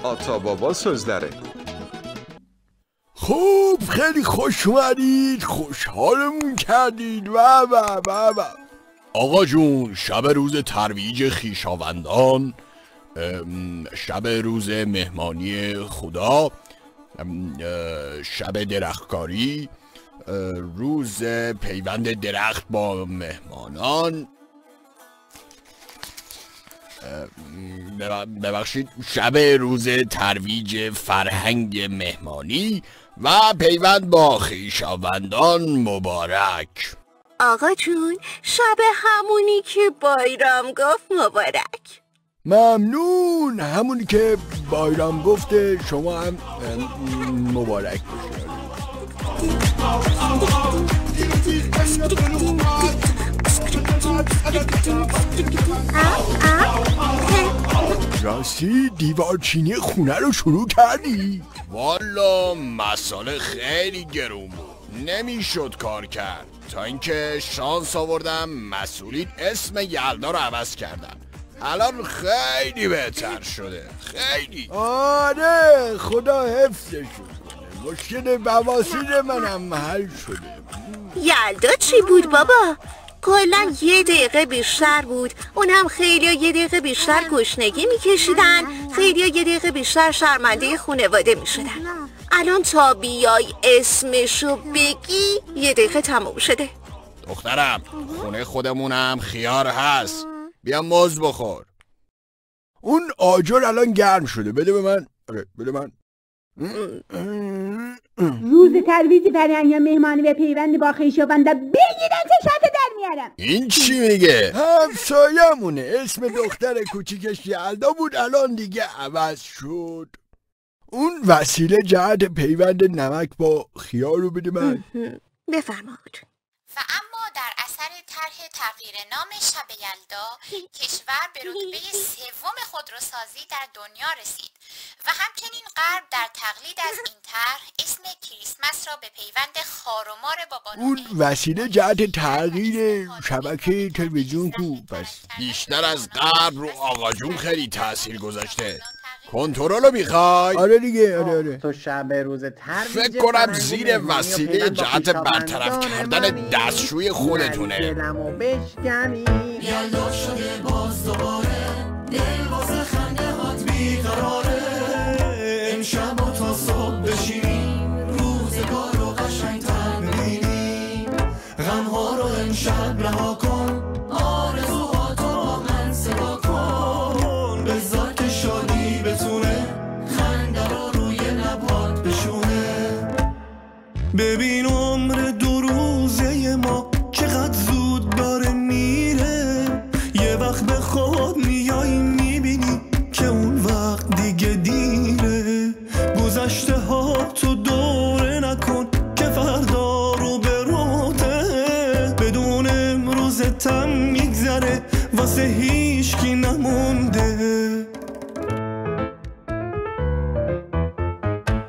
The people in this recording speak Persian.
Ata baba sözləri. خوب خیلی خوش اومدید، خوشحالمون کردید. و آقا جون، شب روز ترویج خویشاوندان، شب روز مهمانی خدا، شب درختکاری، روز پیوند درخت با مهمانان، ببخشید شب روز ترویج فرهنگ مهمانی و پیوند با خویشاوندان مبارک. آقا جون، شب همونی که بایرام گفت مبارک. ممنون، همونی که بایرام گفته شما هم مبارک باشه. راستی دیوارچینی خونه رو شروع کردی؟ والا مسئله خیلی گرون بود، نمیشد کار کرد تا اینکه شانس آوردم مسئولین اسم یلدا رو عوض کردن. الان خیلی بهتر شده، خیلی. آره خدا حفظش کنه، مشکل بواسیر منم حل شده. یلدا چی بود بابا؟ کلا 1 دقیقه بیشتر بود، اونم خیلی 1 دقیقه بیشتر گشنگی میکشیدن، خیلی 1 دقیقه بیشتر شرمنده خانواده میشدن. الان تا بیای اسمشو بگی 1 دقیقه تموم شده. دخترم، خونه خودمونم خیار هست، بیا موز بخور. اون آجر الان گرم شده، بده به من. آره بده من. روز ترویج فرهنگ مهمانی و پیوند با خویشاوندا بگیرن چشات در میارم. این چی میگه؟ همسایه‌مونه، اسم دختر کوچیکش یلدا بود، الان دیگه عوض شد. اون وسیله جهت پیوند نمک با خیار رو بده من. بفرمایید. و اما در اثر طرح تغییر نام شب یلدا، کشور به رتبه 3 خودروسازی در دنیا رسید و همچنین غرب در تقلید از این طرح اسم کریسمس را به پیوند خارومار بابانونه. اون وسیله جهت تغییر شبکه تلویزیون کو، پس بیشتر از غرب رو آقا جون خیلی تأثیر گذاشته. کنترل رو میخوای؟ آره دیگه، آره. تو شب روز ترویج فکر کنم زیر وسیله جهت برطرف کردن دستشوی خودتونه. دلمو بشکنی یلدا شده باز دوباره، دل واسه خنده هات بیقراره. امشب و تا صبح بشینیم، روزگار رو قشنگ‌تر ببینیم. غم‌ها رو امشب رها کن، آرزوهاتو با من صدا کن. بذار که شادی بتونه خنده رو روی لبات بشونه. ببین عمر 2 روزه ما چقدر زود داره میره. یه وقت به خود میای میبینی که اون وقت دیگه دیره. گذشته ها تو دوره نکن که فردا رو به روته. بدون امروزتم میگذره واسه هیچ کی نمونده.